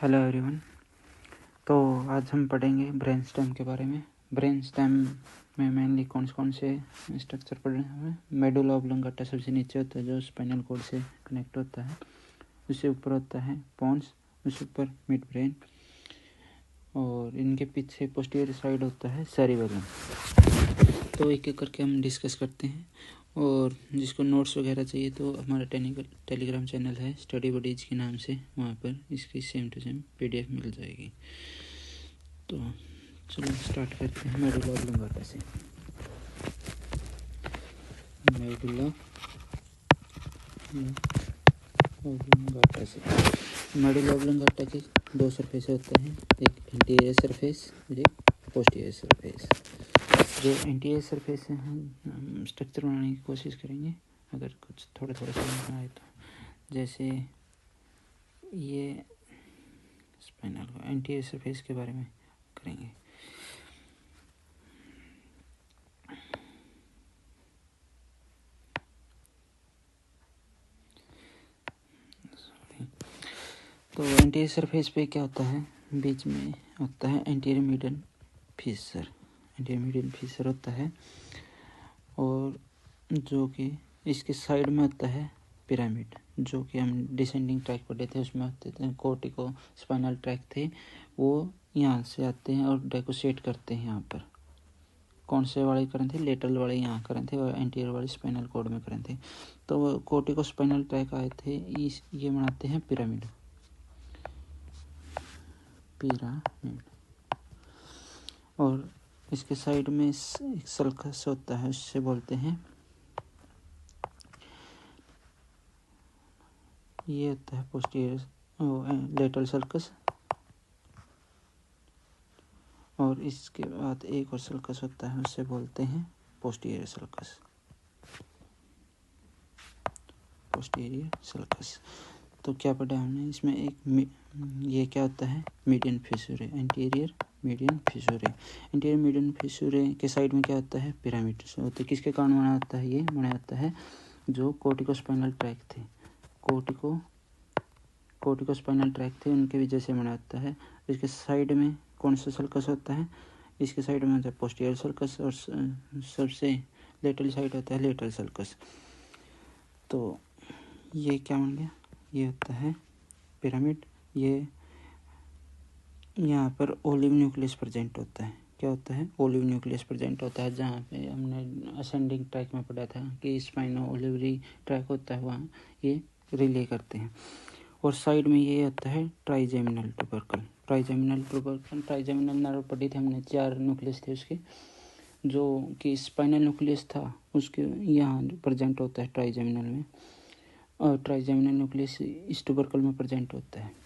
Hello everyone. तो आज हम पढ़ेंगे ब्रेन स्टेम के बारे में। ब्रेन स्टेम में मेनली कौन से स्ट्रक्चर पढ़ रहे हैं हमें। मेडुला ऑब्लोंगाटा सबसे नीचे होता है जो स्पाइनल कॉर्ड से कनेक्ट होता है। उससे ऊपर होता है पोन्स, उससे ऊपर मिड ब्रेन और इनके पीछे पोस्टीरियर साइड होता है सेरिबेलम। तो एक एक करके हम डिस्कस करते हैं और जिसको नोट्स वगैरह चाहिए तो हमारा टेलीग्राम चैनल है स्टडी बडीज के नाम से, वहाँ पर इसकी सेम टू सेम PDF मिल जाएगी। तो चलो स्टार्ट करते हैं मेडुला ऑब्लोंगाटा से। मेडुला ऑब्लोंगाटा के दो सरफेस होते हैं, एक एंटीरियर सरफेस और एक पोस्टीरियर सरफेस। जो एंटीरियर सरफेस है हम स्ट्रक्चर बनाने की कोशिश करेंगे, अगर कुछ थोड़ा समझ में आए तो। जैसे ये स्पाइनल का एंटीरियर सरफेस के बारे में करेंगे। तो एंटीरियर सरफेस पे क्या होता है, बीच में होता है anterior median Fisher. Anterior median Fisher होता है और जो कि इसके साइड में होता है पिरामिड, जो कि हम डिसेंडिंग ट्रैक पढ़े थे उसमें होते थे। कोर्टिको स्पाइनल ट्रैक थे वो यहाँ से आते हैं और डेकोसेट करते हैं। यहाँ पर कौन से वाले करें थे, लेटरल वाले यहाँ करें थे और एंटीरियर वाले स्पाइनल कॉर्ड में करें थे। तो कोर्टिको स्पाइनल ट्रैक आए थे, ये बनाते हैं पिरामिड। और इसके साइड में एक सल्कस होता है, उससे बोलते हैं, ये होता है पोस्टीरियर लेटरल सल्कस। और इसके बाद एक और सल्कस होता है, उससे बोलते हैं पोस्टीरियर सल्कस। Posterior sulcus. तो क्या पढ़ा हमने इसमें, ये क्या होता है, median fissure, anterior median fissure. Anterior median fissure के साइड में क्या होता है, पिरामिड। तो किसके कारण बना होता है, ये बना होता है जो कोर्टिको स्पाइनल ट्रैक थे, कोर्टिको स्पाइनल ट्रैक थे उनके वजह से बना होता है। इसके साइड में कौन सा सल्कस होता है, इसके साइड में होता है पोस्टीरियर सल्कस और सबसे लेटरल साइड होता है लेटरल सल्कस। तो ये क्या बन गया, ये होता है पिरामिड। ये यहाँ पर ओलिव न्यूक्लियस प्रेजेंट होता है। क्या होता है, ओलिव न्यूक्लियस प्रेजेंट होता है। जहाँ पे हमने असेंडिंग ट्रैक में पढ़ा था कि स्पाइनो ओलिवरी ट्रैक होता है, वहाँ ये रिले करते हैं। और साइड में ये होता है ट्राइजेमिनल ट्यूबरकल। ट्राइजेमिनल नर्व पढ़ी थी हमने, 4 न्यूक्लियस थे उसके, जो कि स्पाइनल न्यूक्लियस था उसके यहाँ प्रेजेंट होता है ट्राइजेमिनल में, और ट्राइजेमिनल न्यूक्लियस इस ट्यूबरकल में प्रेजेंट होता है।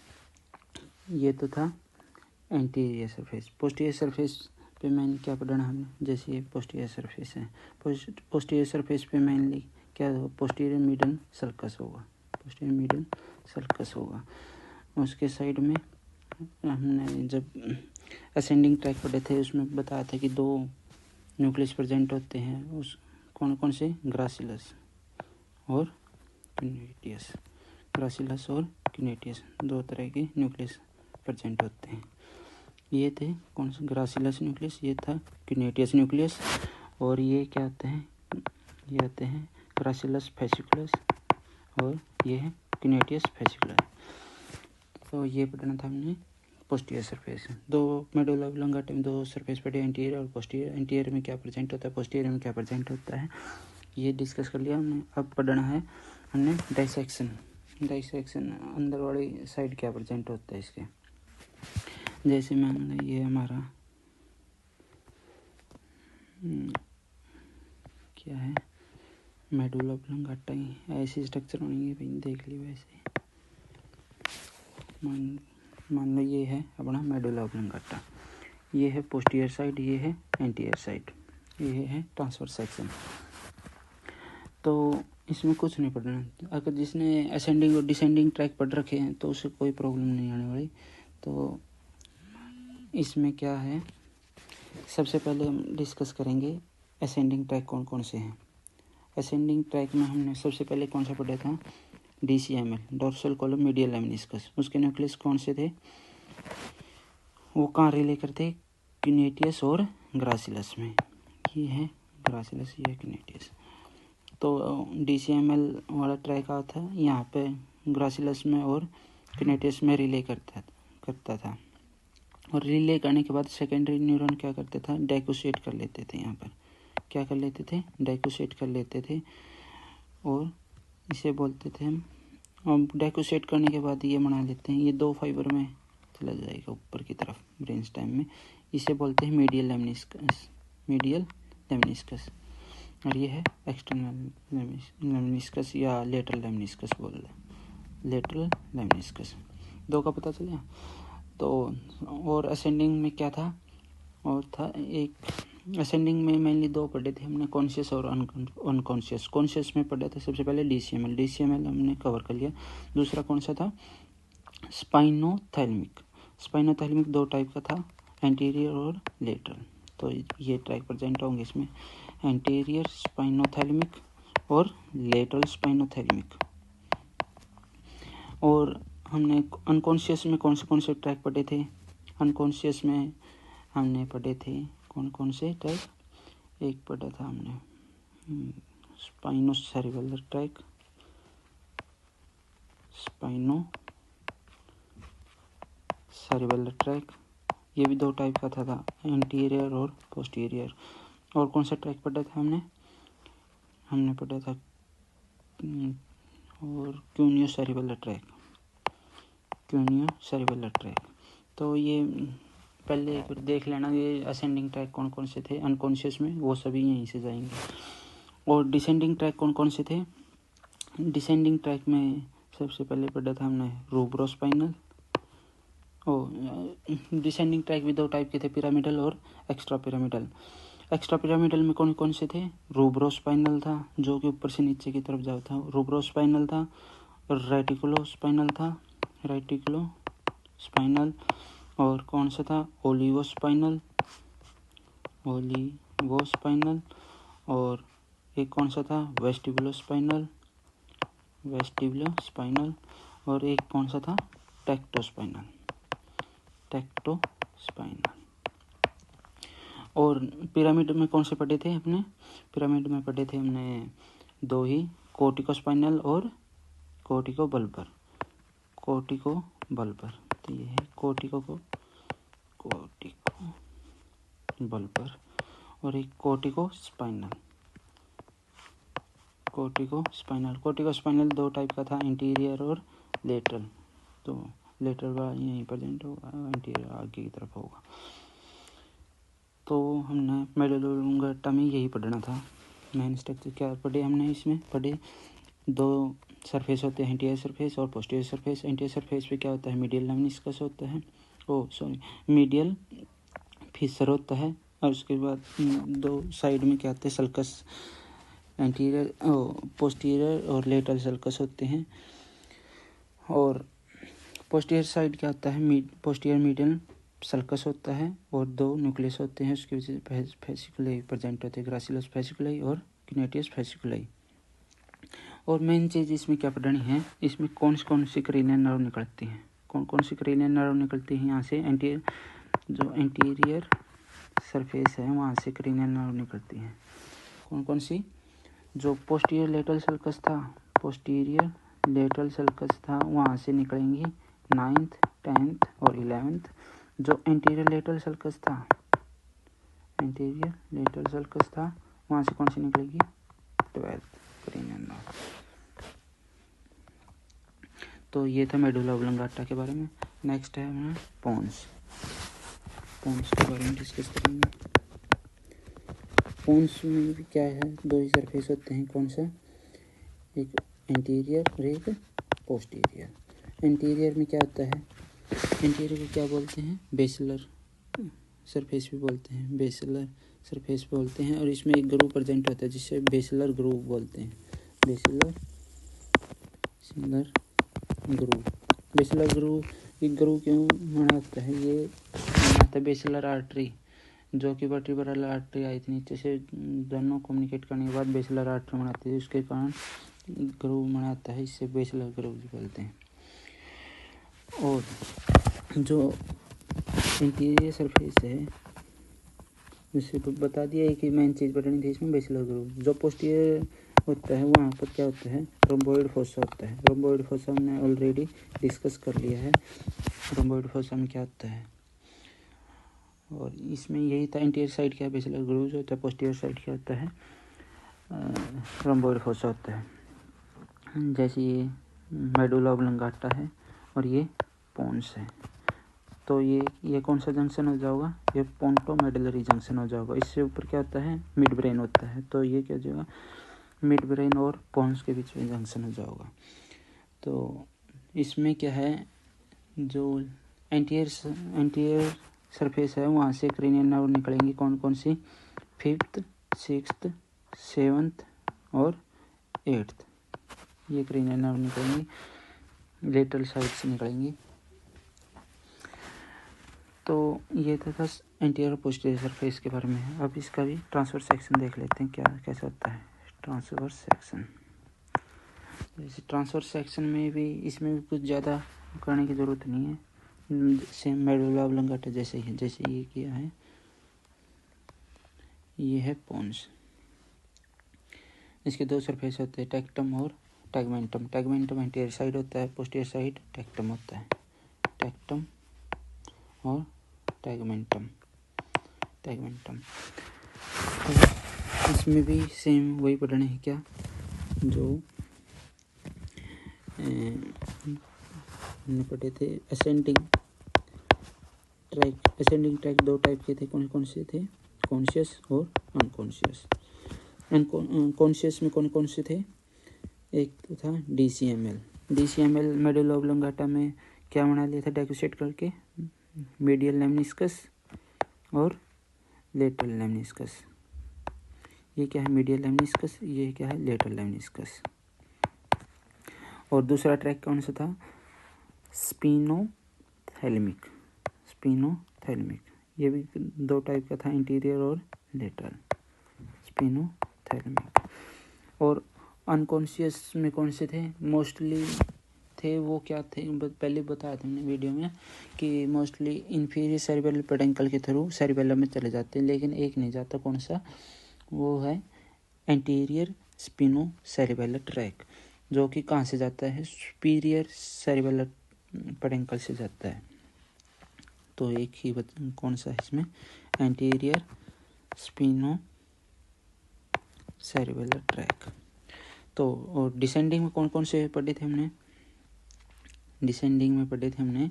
ये तो था एंटीरियर सरफेस। पोस्टीरियर सरफेस पे मैंने क्या पढ़ना हमने, जैसे ये पोस्टीरियर सरफेस है, पोस्टीरियर सरफेस पे मेनली क्या होगा, पोस्टीरियर मीडियन सल्कस होगा, पोस्टीरियर मीडियन सल्कस होगा। उसके साइड में हमने जब असेंडिंग ट्रैक पढ़े थे उसमें बताया था कि 2 न्यूक्लियस प्रेजेंट होते हैं, उस कौन से, ग्रासिलस और क्यूनेटियस। ग्रासिलस और क्यूनेटियस 2 तरह के न्यूक्लियस प्रेजेंट होते हैं। ये थे कौन सा, ग्रासिलस न्यूक्लियस, ये था क्यूनेटियस न्यूक्लियस। और ये क्या होते हैं, ये होते हैं ग्रासिलस फेसिकुलस और ये है क्यूनेटियस फेसिकुलस। तो ये पढ़ना था हमने पोस्टीरियर सरफेस। 2 मेडुला ऑब्लोंगाटा में 2 सरफेस पढ़े, एंटीरियर और पोस्टीरियर। एंटीरियर में क्या प्रेजेंट होता है, पोस्टीरियर में क्या प्रेजेंट होता है, ये डिस्कस कर लिया हमने। अब पढ़ना है हमने डाइसेक्शन। अंदर वाली साइड क्या प्रेजेंट होता है इसके। जैसे मान लो ये हमारा क्या है, मेडुला ऑब्लोंगाटा ही ऐसी स्ट्रक्चर होनी है भाई, देख ली वैसे। मान लो ये है अपना मेडुला ऑब्लोंगाटा, ये है पोस्टीरियर साइड, ये है एंटीरियर साइड, ये है ट्रांसवर्स सेक्शन। तो इसमें कुछ नहीं पढ़ना। अगर जिसने असेंडिंग और डिसेंडिंग ट्रैक पढ़ रखे हैं तो उससे कोई प्रॉब्लम नहीं आने वाली। तो इसमें क्या है, सबसे पहले हम डिस्कस करेंगे असेंडिंग ट्रैक कौन से हैं। असेंडिंग ट्रैक में हमने सबसे पहले कौन सा पढ़ा था, DCML, dorsal column medial lemniscus. उसके न्यूक्लियस कौन से थे, वो कहाँ रिले करते हैं? क्यूनेटियस और ग्रासिलस में। ये है ग्रासिलस, ये है क्यूनेटियस। तो DCML वाला ट्रैक आता है यहाँ पे ग्रासिलस में और क्यूनेटियस में रिले करता था। और रिले करने के बाद सेकेंडरी न्यूरॉन क्या करते था? डाइकोसेट कर लेते थे। यहाँ पर क्या कर लेते थे? डाइकोसेट कर लेते थे और इसे बोलते थे हम। और डाइकोसेट करने के बाद ये बना लेते हैं, ये 2 फाइबर में चला जाएगा ऊपर की तरफ ब्रेन स्टेम में। इसे बोलते हैं मीडियल लेमनिस्कस। और ये है एक्सटर्नल लेमनिस्कस या लेटरल लेमनिस्कस बोल रहे हैं। लेटरल लेमनिस्कस 2 का पता चला। तो और असेंडिंग में क्या था? और था एक असेंडिंग में मेनली 2 पढ़े थे हमने, कॉन्शियस और अनकॉन्शियस। कॉन्शियस में पढ़ा था सबसे पहले DCML हमने कवर कर लिया। दूसरा कौन सा था? स्पाइनोथैलेमिक 2 टाइप का था, एंटीरियर और लेटरल। तो ये ट्रैक प्रेजेंट होंगे इसमें, एंटीरियर स्पाइनोथैलेमिक और लेटरल स्पाइनोथैलेमिक। और हमने अनकॉन्शियस में कौन से ट्रैक पढ़े थे? अनकॉन्शियस में हमने पढ़े थे कौन से ट्रैक? एक पढ़ा था हमने स्पाइनोसेरेबेलर ट्रैक। ये भी 2 टाइप का था, एंटीरियर और पोस्टीरियर। और कौन सा ट्रैक पढ़ा था हमने पढ़ा था और क्यूनियोसेरेबेलर ट्रैक। तो ये पहले एक बार देख लेना, ये असेंडिंग ट्रैक कौन से थे अनकॉन्शियस में, वो सभी यहीं से जाएंगे। और डिसेंडिंग ट्रैक कौन से थे? डिसेंडिंग ट्रैक में सबसे पहले पढ़ा था हमने रूब्रोस्पाइनल। डिसेंडिंग ट्रैक भी 2 टाइप के थे, पिरामिडल और एक्स्ट्रा पिरामिडल में कौन से थे? रूब्रोस्पाइनल था जो कि ऊपर से नीचे की तरफ जाता था, रूब्रोस्पाइनल था। रेटिकुलोस्पाइनल और कौन सा था? ओलिवोस्पाइनल। और एक कौन सा था? वेस्टिबुलोस्पाइनल। और एक कौन सा था? टेक्टोस्पाइनल। और पिरामिड में कौन से पढ़े थे हमने? पिरामिड में पढ़े थे हमने 2 ही, कोर्टिकोस्पाइनल और कोर्टिकोबल्बर। तो ये है कोर्टिकोबल्बर और एक कोर्टिकोस्पाइनल 2 टाइप का था, इंटीरियर और लेटरल। तो लेटरल वाला यहीं प्रेजेंट होगा, इंटीरियर आगे की तरफ होगा। तो हमने मेडुला ओब्लांगेटा में यही पढ़ना था। मेन स्ट्रक्चर क्या पढ़े हमने? इसमें पढ़े 2 सरफेस होते हैं, एंटीरियर सरफेस और पोस्टीरियर सरफेस। एंटीरियर सरफेस पे क्या होता है? मीडियल लेमनिस्कस होता है, मीडियल फिशर होता है। और उसके बाद 2 साइड में क्या होते हैं? सल्कस, एंटीरियर पोस्टीरियर और लेटरल सल्कस होते हैं। और पोस्टीरियर साइड क्या होता है? पोस्टीरियर मीडियल सल्कस होता है और 2 न्यूक्लियस होते हैं, उसकी वजह से फेसिकुलाई प्रेजेंट होते हैं, ग्रासिलस फेसिकुलाई और क्यूनेटियस फेसिकुलाई। और मेन चीज़ इसमें क्या पढ़नी है? इसमें कौन सी क्रेनियल नर्व निकलती हैं? कौन सी क्रेनियल नर्व निकलती हैं यहाँ से? एंटीरियर सरफेस है वहाँ से क्रेनियल नर्व निकलती हैं। कौन सी? जो पोस्टीरियर लेटरल सल्कस था वहाँ से निकलेंगी 9th, 10th और 11th। जो एंटीरियर लेटरल सल्कस था वहाँ से कौन सी निकलेगी? 12th cranial nerve. तो ये था मेडुला ओब्लांगेटा के बारे में। नेक्स्ट है हमारा पोन्स के बारे में डिस्कस करेंगे। पोन्स में भी क्या है? 2 ही सरफेस होते हैं। कौन सा? एक एंटीरियर और एक पोस्टीरियर। एंटीरियर में क्या होता है? एंटीरियर को क्या बोलते हैं? बेसिलर सरफेस भी बोलते हैं, बेसिलर सरफेस बोलते हैं। और इसमें एक ग्रूव प्रेजेंट होता है जिसे बेसिलर ग्रूव बोलते हैं। बेसिलर ग्रूव एक ग्रूव क्यों बनाता है? ये बनाता है बेसिलर आर्टरी, जो कि वर्टिब्रल आर्टरी आई थी नीचे से, दोनों कम्युनिकेट करने के बाद बेसिलर आर्टरी बनाती है, उसके कारण ग्रूव बनाता है, इससे बेसिलर ग्रूव बोलते हैं। और जो इंटीरियर सरफेस है, जैसे बता दिया है कि मेन चीज़ बतानी थी इसमें बेसिलर ग्रूव। जो पोस्टीरियर होता है वहाँ पर क्या होता है, रोम्बोइड फोसा होता है। रोम्बोइड फोसा हमने ऑलरेडी डिस्कस कर लिया है, रोम्बोइड फोसा में क्या होता है। और इसमें यही था, इंटीरियर साइड क्या है बेसिलर ग्रूव होता है, पोस्टीरियर साइड क्या होता है रोम्बोइड फोसा होता है। जैसे ये मेडुला ऑब्लोंगाटा है और ये पोन्स है, तो ये कौन सा जंक्शन हो जाएगा, ये पोंटो मेडुलरी जंक्शन हो जाएगा। इससे ऊपर क्या होता है, मिड ब्रेन होता है, तो ये क्या हो जाएगा, मिड ब्रेन और पोन्स के बीच में जंक्शन हो जाएगा। तो इसमें क्या है, जो एंटीरियर सरफेस है वहाँ से क्रेनियल नर्व निकलेंगी, कौन कौन सी, 5th, 6th, 7th और 8th, ये क्रेनियल नर्व निकलेंगी, लेटरल साइड से निकलेंगी। तो ये था एंटीरियर और पोस्टीरियर सरफेस के बारे में। अब इसका भी ट्रांसवर्स सेक्शन देख लेते हैं क्या कैसा होता है ट्रांसवर्स सेक्शन। जैसे ट्रांसवर्स सेक्शन में भी, इसमें भी कुछ ज़्यादा करने की ज़रूरत नहीं है, सेम मेडुला ऑब्लोंगाटा जैसे ही, जैसे ये किया है, ये है पोन्स। इसके दो सरफेस होते हैं, टेक्टम और टैगमेंटम। टैगमेंटम एंटीरियर साइड होता है, पोस्टीरियर साइड टेक्टम होता है, टेक्टम और टैगमेंटम। तो इसमें भी सेम वही पढ़ना है क्या, जो हमने पढ़े थे असेंडिंग ट्रैक। असेंडिंग ट्रैक दो टाइप के थे, कौन कौन से थे, कॉन्शियस और अनकॉन्शियस। अनकॉन्शियस में कौन कौन से थे, एक तो था DCML मेडुला ऑब्लोंगाटा में क्या बना लिया था डेकोसेट करके, मीडियल लेमनिस्कस और लेटरल लेमनिस्कस। ये क्या है, मीडियल लेमनिस्कस, ये क्या है, लेटरल लेमनिस्कस। और दूसरा ट्रैक कौन सा था, स्पिनोथैलेमिक। ये भी दो टाइप का था, इंटीरियर और लेटरल, स्पिनोथैलेमिक। और अनकॉन्शियस में कौन से थे, मोस्टली थे वो क्या थे, पहले बताया था हमने वीडियो में कि मोस्टली इंफीरियर सेरिबेलर पेडेंकल के थ्रू सेरिबेलम में चले जाते हैं, लेकिन एक नहीं जाता, कौन सा, वो है एंटीरियर स्पिनो सेरिबेलर ट्रैक, जो कि कहाँ से जाता है, सुपीरियर सेरिबेलर पेडेंकल से जाता है। तो एक ही कौन सा है इसमें, एंटीरियर स्पिनो सेरिबेलर ट्रैक। तो और डिसेंडिंग में कौन कौन से पढ़े थे हमने, डिसेंडिंग में पढ़े थे हमने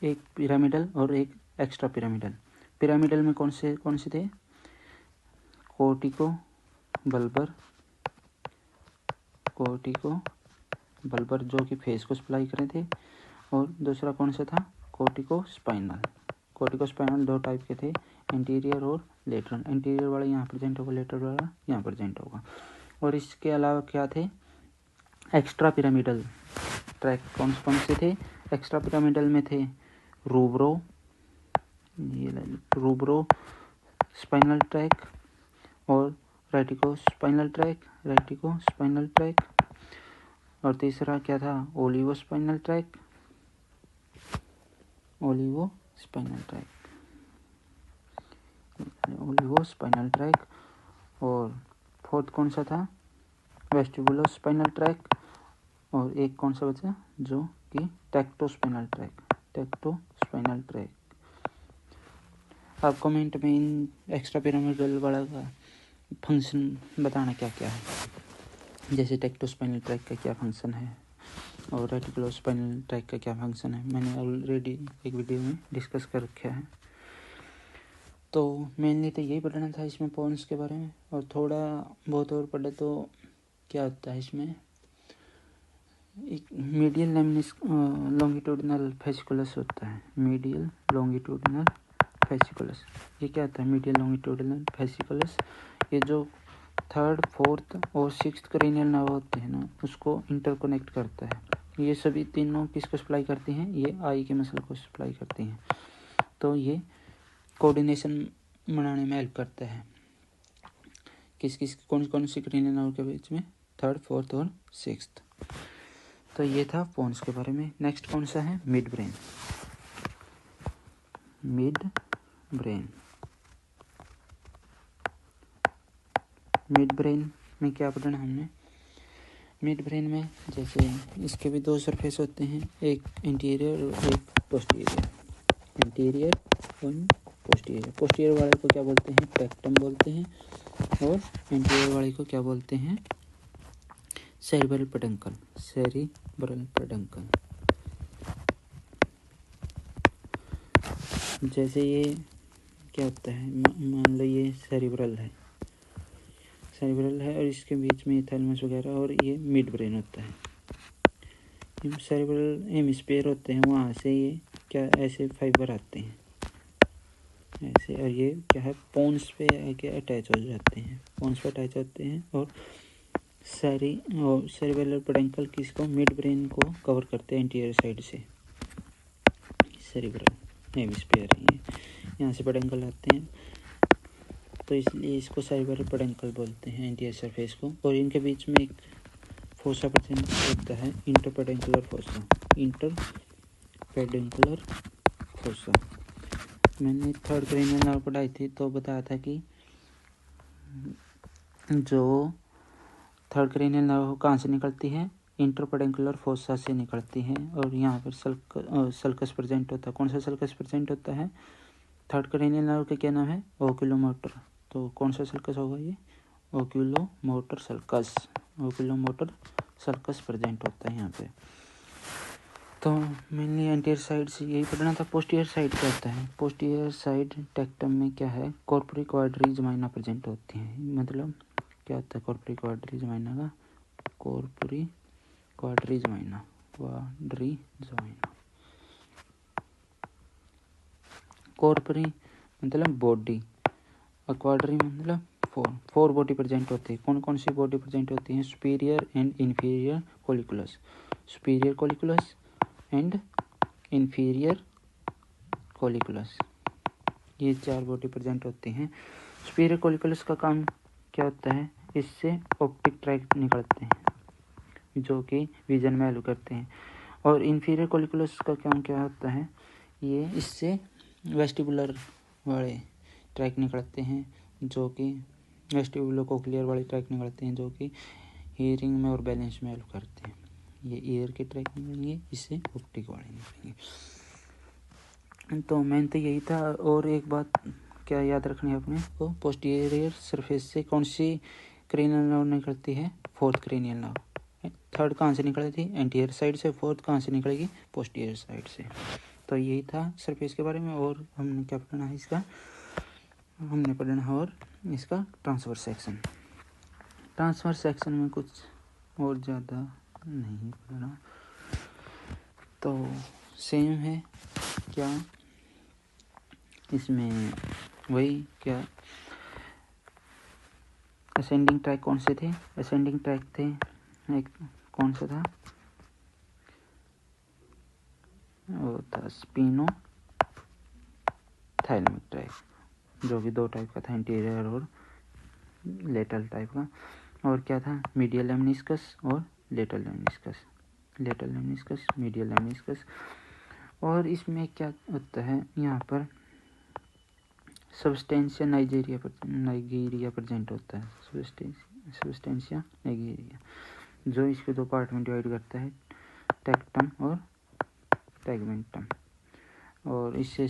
एक पिरामिडल और एक एक्स्ट्रा पिरामिडल। पिरामिडल में कौन से थे, कोर्टिको बल्बर जो कि फेस को सप्लाई करे थे, और दूसरा कौन सा था, कोर्टिको स्पाइनल दो टाइप के थे, इंटीरियर और लेटरल। इंटीरियर वाला यहाँ प्रेजेंट होगा, लेटरल वाला यहाँ प्रेजेंट होगा। और इसके अलावा क्या थे, एक्स्ट्रा पिरामिडल ट्रैक कौन से थे, एक्स्ट्रा पिरामिडल में थे रूब्रो स्पाइनल ट्रैक और रेटिको स्पाइनल ट्रैक, और तीसरा क्या था, ओलिवो स्पाइनल ट्रैक, और फोर्थ कौन सा था, वेस्टिबुलो स्पाइनल ट्रैक, और एक कौन सा बचा जो कि टेक्टो स्पाइनल ट्रैक। आप कमेंट में इन एक्स्ट्रा पिरामिडल वाला का फंक्शन बताना क्या क्या है, जैसे टेक्टो स्पाइनल ट्रैक का क्या फंक्शन है और रेटिकुलो स्पाइनल ट्रैक का क्या फंक्शन है, मैंने ऑलरेडी एक वीडियो में डिस्कस कर रखा है। तो मेनली तो यही पढ़ना था इसमें पोन्स के बारे में, और थोड़ा बहुत और पढ़े तो क्या होता है इसमें, एक मीडियल लॉन्गिट्यूडिनल फेसिकुलस होता है, मीडियल लॉन्गिट्यूडिनल फेसिकुलस। ये क्या होता है, मीडियल लॉन्गिट्यूडिनल फेसिकुलस, ये जो 3rd, 4th और 6th क्रेनियल नर्व होते हैं ना, उसको इंटरकनेक्ट करता है। ये सभी तीनों किसको सप्लाई करती हैं, ये आई के मसल को सप्लाई करती हैं। तो ये कोऑर्डिनेशन बनाने में हेल्प करता है, कौन सी क्रेनियल नर्व के बीच में, 3rd, 4th और 6th। तो ये था पोन्स के बारे में। नेक्स्ट कौन सा है? Mid brain. मिड ब्रेन में क्या पढ़ना हमने? मिड ब्रेन में जैसे इसके भी दो सरफेस होते हैं, एक इंटीरियर और एक पोस्टीरियर। इंटीरियर और पोस्टीरियर। पोस्टीरियर वाले को क्या बोलते हैं? पेक्टम बोलते हैं, और इंटीरियर वाले को क्या बोलते हैं? Cerebral peduncle. Cerebral peduncle. जैसे ये क्या होता है, मान लो ये सेरिब्रल है और इसके बीच में थैलेमस वगैरह, और ये मिड ब्रेन होता है। सेरिब्रल हेमिस्फीयर होते हैं, वहाँ से ये क्या ऐसे फाइबर आते हैं ऐसे, और ये क्या है, पोन्स पे आके अटैच हो जाते हैं, और सेरिब्रल पेडंकल किसको? मिड ब्रेन को कवर करते हैं इंटीरियर साइड से। सेरिब्रल हेमिस्फीयर है, यहाँ से पेडंकल आते हैं, तो इसलिए इसको सेरिब्रल पेडंकल बोलते हैं, इंटीरियर सरफेस को। और इनके बीच में एक फोसा प्रेजेंट होता है, इंटरपेडेंकुलर फोसा। इंटरपेडेंकुलर फोसा मैंने थर्ड क्रेनियल नर्व पढ़ाई थी, तो बताया था कि जो थर्ड क्रेनियल नर्व कहाँ से निकलती है? इंटरपेडेंकुलर फोसा से निकलती है, और यहाँ पर सल्कस प्रेजेंट होता है। कौन सा सल्कस प्रेजेंट होता है? थर्ड क्रेनियल नर्व का क्या नाम है? ओक्यूलोमोटर। तो कौन सा सल्कस होगा ये? ओक्यूलोमोटर सल्कस। ओक्यूलोमोटर सल्कस प्रेजेंट होता है यहाँ पे। तो मेनली एंटीरियर साइड से यही पढ़ना था। पोस्टीरियर साइड क्या होता है? पोस्टीरियर साइड टेक्टम में क्या है? कॉर्पोरी क्वाड्रीज माइना प्रेजेंट होती हैं। मतलब क्या होता है कॉर्पोरी क्वाड्रीज माइना का? कॉर्पोरी क्वाड्रीज माइना, कॉर्पोरी मतलब बॉडी, और क्वाड्री मतलब फोर बॉडी प्रेजेंट होती है। कौन कौन सी बॉडी प्रेजेंट होती है? Superior and inferior colliculus. Superior colliculus and inferior colliculus, ये चार बॉडी प्रेजेंट होती हैं। सुपीरियर कोलिकुलस का काम क्या होता है? इससे ऑप्टिक ट्रैक निकलते हैं, जो कि विजन में हेल्प करते हैं। और इन्फीरियर कोलिकुलस का काम क्या होता है? ये इससे वेस्टिबुलर वाले ट्रैक निकलते हैं, जो कि वेस्टिबुलोकोक्लियर वाले ट्रैक निकलते हैं, जो कि हियरिंग में और बैलेंस में हेल्प करते हैं। ये ईयर के ट्रैक निकलेंगे, इससे ऑप्टिक वाले निकलेंगे। तो मेन तो यही था। और एक बात क्या याद रखनी है अपने को? पोस्टीरियर सरफेस से कौन सी क्रेनियल नर्व निकलती है? Fourth cranial nerve. थर्ड कहाँ से निकली थी? एंटीरियर साइड से। फोर्थ कहाँ से निकलेगी? पोस्टीरियर साइड से। तो यही था सरफेस के बारे में। और हमने क्या पढ़ना है इसका? हमने पढ़ना और इसका ट्रांसवर्स सेक्शन। ट्रांसवर्स सेक्शन में कुछ और ज़्यादा नहीं पढ़ना, तो सेम है क्या इसमें? वही क्या, असेंडिंग ट्रैक कौन से थे? असेंडिंग ट्रैक थे एक, कौन सा था? वो था स्पिनो थाइलमिक ट्रैक, जो कि दो टाइप का था, इंटीरियर और लेटरल टाइप का। और क्या था? मीडियल लेमनिस्कस और lateral lemniscus. Lateral lemniscus, medial lemniscus. और इसमें क्या होता है? यहाँ पर सबस्टेंशिया नाइजीरिया प्रेजेंट होता है। सबस्टेंशिया नाइजीरिया, जो इसके दो पार्ट में डिवाइड करता है, टेक्टम और टैगमेंटम। और इससे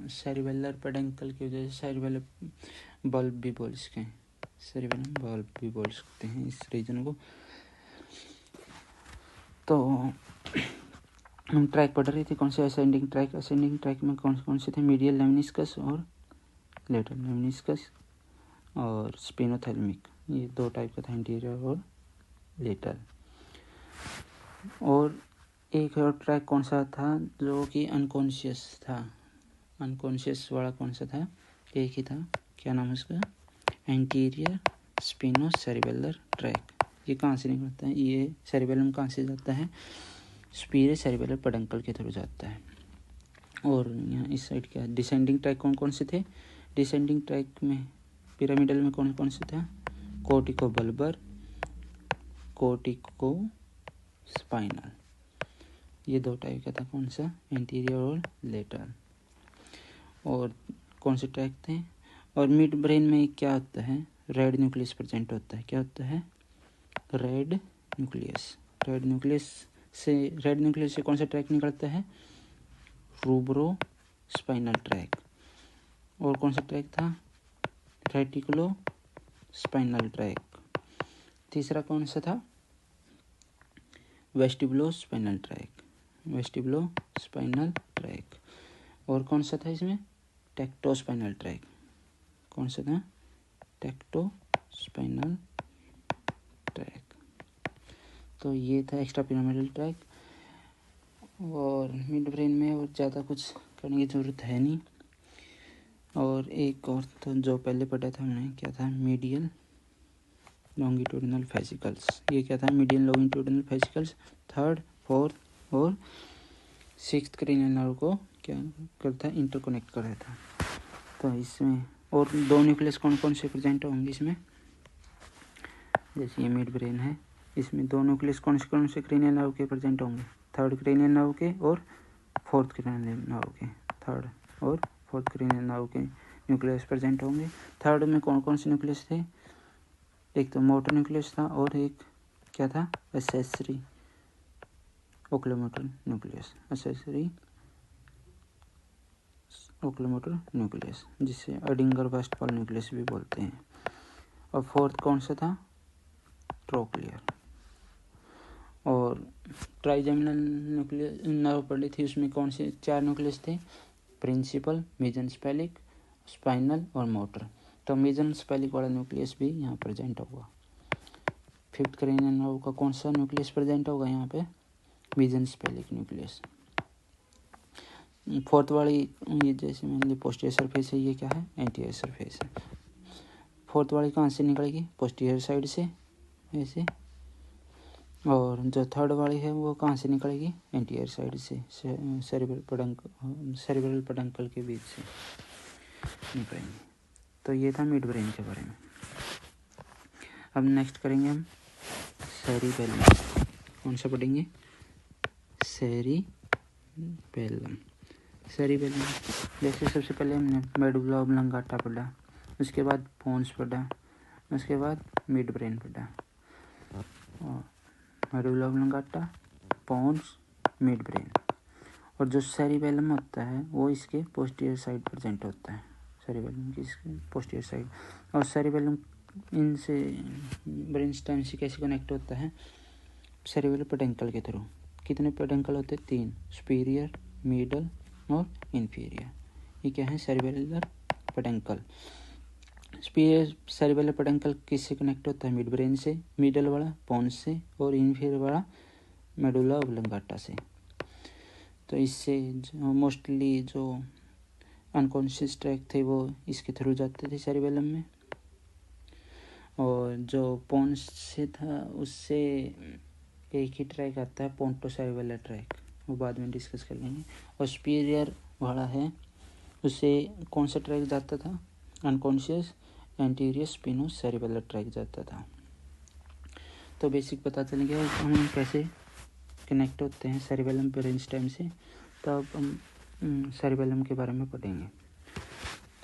सेरिबेलर पेडंकल की वजह से सेरिबेलर बल्ब भी बोल सकते हैं, सेरिबेलम बल्ब भी बोल सकते हैं इस रीजन को। तो हम ट्रैक पढ़ रहे थे, कौन से? Ascending track. असेंडिंग ट्रैक में कौन कौन से थे? मीडियल लेमनिस्कस और लेटरल लेमनिस्कस और स्पिनोथैलेमिक, ये दो टाइप का था, इंटीरियर और लेटरल। और एक और ट्रैक कौन सा था जो कि अनकॉन्शियस था? अनकॉन्शियस वाला कौन सा था? एक ही था, क्या नाम है उसका? Anterior spinocerebellar tract. ये कहाँ से निकलता है? ये सेरिबेलम कहाँ से जाता है? सुपीरियर सेरिबेलर पेडंकल के थ्रू जाता है। और यहाँ इस साइड क्या है? डिसेंडिंग ट्रैक कौन कौन से थे? डिसेंडिंग ट्रैक में पिरामिडल में कौन कौन से था? Cortico bulbar, cortico spinal. ये दो टाइप का था, कौन सा, एंटीरियर और लेटरल। और कौन से ट्रैक थे। और मिड ब्रेन में क्या होता है, रेड न्यूक्लियस प्रेजेंट होता है। क्या होता है, रेड न्यूक्लियस। रेड न्यूक्लियस से कौन सा ट्रैक निकलता है, रूब्रो स्पाइनल ट्रैक। और कौन सा ट्रैक था, रेटिकुलो स्पाइनल ट्रैक। तीसरा कौन सा था, vestibulo spinal tract. Vestibulo spinal tract. और कौन सा था इसमें, टेक्टो स्पाइनल ट्रैक। कौन सा था, टेक्टो स्पाइनल ट्रैक। तो ये था एक्स्ट्रा पिरामिडल ट्रैक। और मिड ब्रेन में और ज़्यादा कुछ करने की ज़रूरत है नहीं। और एक और तो जो पहले पढ़ा था हमने, क्या था, मीडियल लॉन्गिट्यूडिनल फेसिकल्स। ये क्या था, medial longitudinal fascicles third, fourth और सिक्स्थ क्रेनियल नर्व को क्या करता है, इंटरकनेक्ट कर रहा था। तो इसमें और दो न्यूक्लियस कौन कौन से प्रेजेंट होंगे इसमें, जैसे ये मिड ब्रेन है, इसमें दो न्यूक्लियस कौन से क्रेनियल नर्व के प्रेजेंट होंगे, थर्ड क्रेनियल नर्व के और फोर्थ क्रेनियल नर्व के। थर्ड और फोर्थ क्रेनियल नर्व के न्यूक्लियस प्रेजेंट होंगे। थर्ड में कौन कौन से न्यूक्लियस थे, एक तो मोटर न्यूक्लियस था और एक क्या था, accessory oculomotor nucleus. Accessory oculomotor nucleus, जिसे एडिंगर वेस्टफॉल न्यूक्लियस भी बोलते हैं। और फोर्थ कौन सा था, ट्रोक्लियर। और ट्राइजेमिनल न्यूक्लियस नर्व पढ़ी थी, उसमें कौन से चार न्यूक्लियस थे, प्रिंसिपल, मेसेंटेरिक, स्पाइनल और मोटर। तो मेसेंटेरिक वाला न्यूक्लियस भी यहाँ प्रेजेंट होगा। फिफ्थ क्रेनियल नर्व का कौन सा न्यूक्लियस प्रेजेंट होगा यहाँ पे, मेसेंटेरिक न्यूक्लियस। फोर्थ वाली ये जैसे मैंने पोस्टीरियर सरफेस है, ये क्या है, एंटीरियर सरफेस है। फोर्थ वाली कहाँ से निकलेगी, पोस्टीरियर साइड से ऐसे। और जो थर्ड वाली है वो कहाँ से निकलेगी, एंटीरियर साइड से, सेरिब्रल पेडंकल के बीच से निकलेंगे। तो ये था मिड ब्रेन के बारे में। अब नेक्स्ट करेंगे हम सेरिबेलम। कौन सा पढ़ेंगे, सेरिबेलम। सेरिबेलम जैसे सबसे पहले हमने मेडुला ऑब्लांगाटा पढ़ा, उसके बाद पोन्स पढ़ा, उसके बाद मिड ब्रेन पढ़ा। और मेडुला ऑब्लांगाटा, पोन्स, मिड ब्रेन। और जो सेरिबेलम होता है वो इसके पोस्टीरियर साइड प्रेजेंट होता है, सेरिबेलम की इसके पोस्टीरियर साइड। और सेरिबेलम इनसे ब्रेन स्टेम से कैसे कनेक्ट होता है, सेरिबेलर पेडंकल के थ्रू। कितने पेडंकल होते हैं, 3, सुपीरियर, मिडल और इन्फीरियर। ये क्या है, cerebellar peduncle. Superior cerebellar peduncle किससे कनेक्ट होता है, मिड ब्रेन से, मिडल वाला पोन्स से और इन्फीरियर वाला मेडुला ऑब्लांगाटा से। तो इससे मोस्टली जो अनकॉन्शियस ट्रैक थे वो इसके थ्रू जाते थे सेरिबेलम में। और जो पोन्स से था उससे एक ही ट्रैक आता है, पोंटोसेरिबेलर ट्रैक, वो बाद में डिस्कस कर लेंगे। और सुपीरियर वाला है, उससे कौन सा ट्रैक जाता था, अनकॉन्शियस एंटीरियर स्पिनोसेरिबेलर ट्रैक जाता था। तो बेसिक पता चल गया हम कैसे कनेक्ट होते हैं सेरिबेलम ब्रेन स्टेम से। तो अब हम सेरिबेलम के बारे में पढ़ेंगे।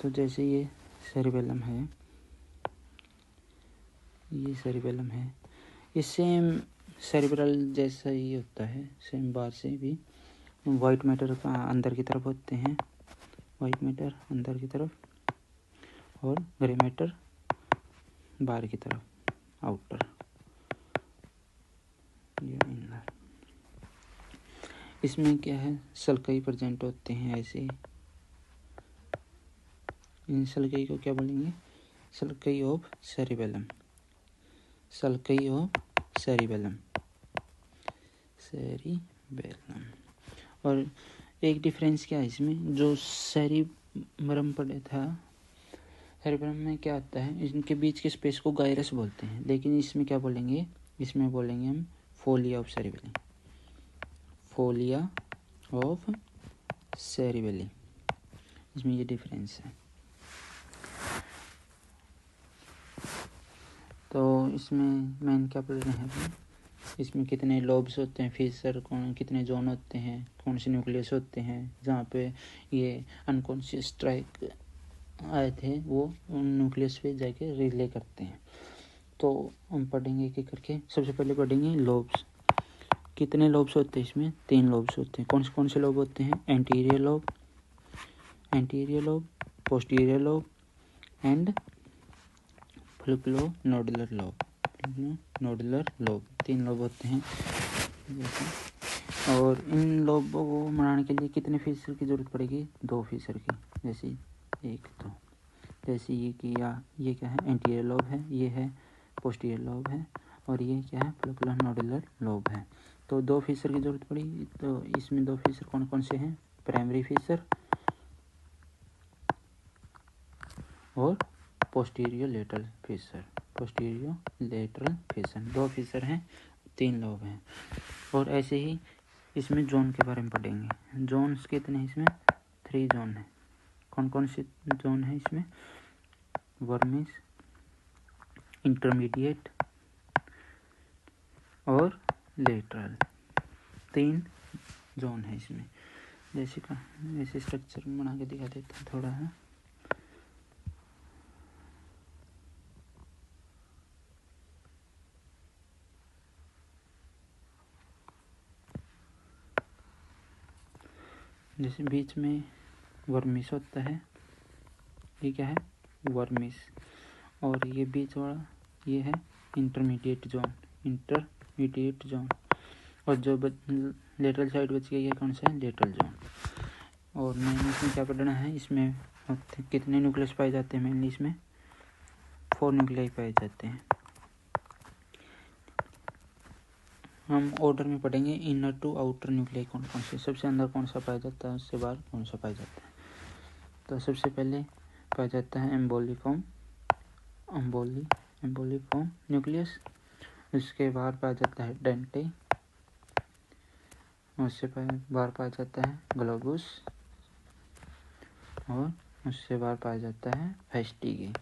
तो जैसे ये सेरिबेलम है, ये सेरिबेलम है, ये सेम सेरिब्रल जैसा ही होता है, सेम बार से भी। वाइट मैटर का अंदर की तरफ होते हैं, वाइट मैटर अंदर की तरफ और ग्रे मैटर बाहर की तरफ, आउटर, ये इनर। इसमें क्या है, सल्कई प्रेजेंट होते हैं ऐसे। इन सल्कई को क्या बोलेंगे, sulci of cerebellum, sulci of cerebellum, cerebellum. और एक डिफरेंस क्या है इसमें, जो सेरिब्रम पढ़ा था, सेरिब्रम में क्या आता है, इनके बीच के स्पेस को गायरस बोलते हैं, लेकिन इसमें क्या बोलेंगे, इसमें बोलेंगे हम folia of cerebelli, folia of cerebelli. इसमें ये डिफरेंस है। तो इसमें मेन क्या पढ़ रहे हैं, इसमें कितने लोब्स होते हैं, फीचर कितने जोन होते हैं, कौन से न्यूक्लियस होते हैं जहाँ पे ये अनकॉन्शियस स्ट्राइक आए थे वो उन न्यूक्लियस पे जाके रिले करते हैं। तो हम पढ़ेंगे एक एक करके। सबसे पहले पढ़ेंगे लोब्स। कितने लोब्स होते हैं इसमें? 3 लोब्स होते हैं। कौन से लोब होते हैं? Anterior lobe, posterior lobe and flocculonodular lobe. 3 lobe होते हैं। और इन लोबों को बनाने के लिए कितने फीचर की जरूरत पड़ेगी? 2 फीचर की। जैसे एक तो जैसे ये क्या है? एंटीरियर लोब है, ये है पोस्टीरियर लोब है, और ये क्या है? फ्लोक्लोनोडुलर लोब है। तो 2 फीचर की जरूरत पड़ी। तो इसमें 2 फीचर कौन कौन से हैं? प्राइमरी फीचर और पोस्टीरियर लेटरल फीचर। 2 फीचर हैं, 3 लोब हैं। और ऐसे ही इसमें जोन के बारे में पढ़ेंगे। जोन्स कितने हैं इसमें? 3 जोन हैं। कौन कौन से जोन है इसमें? वर्मिस, इंटरमीडिएट और लेटरल। 3 जोन है इसमें। जैसे स्ट्रक्चर बना के दिखा देता हूँ थोड़ा है। जैसे बीच में वर्मिस होता है, ये क्या है? वर्मिस। और ये बीच वाला ये है इंटरमीडिएट जोन। और जो लेटरल साइड बच गई है कौन सा है? Lateral zone. और मेन इसमें क्या पढ़ना है? इसमें कितने न्यूक्लियस पाए जाते हैं? मेनली इसमें 4 न्यूक्लियाई पाए जाते हैं। हम ऑर्डर में पढ़ेंगे इनर टू आउटर न्यूक्लियाई कौन कौन से। सबसे अंदर कौन सा पाया जाता है, उससे बाहर कौन सा पाया जाता है। तो सबसे पहले पाया जाता है एम्बोलिफॉर्म न्यूक्लियस। उसके बाहर पाया जाता है डेंटे। उससे बाहर पाया जाता है ग्लोबुस। और उससे बाहर पाया जाता है फेस्टिगी।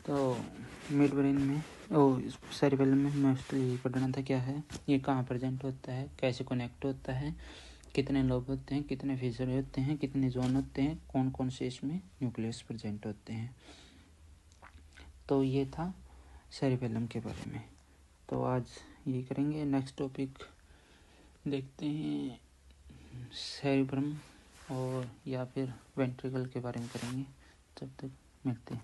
तो मिड ब्रेन में सेरिबेलम में मोस्टली यही पढ़ना था। क्या है ये, कहाँ प्रेजेंट होता है, कैसे कनेक्ट होता है, कितने लोब होते हैं, कितने फीचर होते हैं, कितने जोन होते हैं, कौन कौन से इसमें न्यूक्लियस प्रेजेंट होते हैं। तो ये था सेरिबेलम के बारे में। तो आज ये करेंगे। नेक्स्ट टॉपिक देखते हैं सेरिब्रम और या फिर वेंट्रिकल के बारे में करेंगे। तब तक मिलते हैं।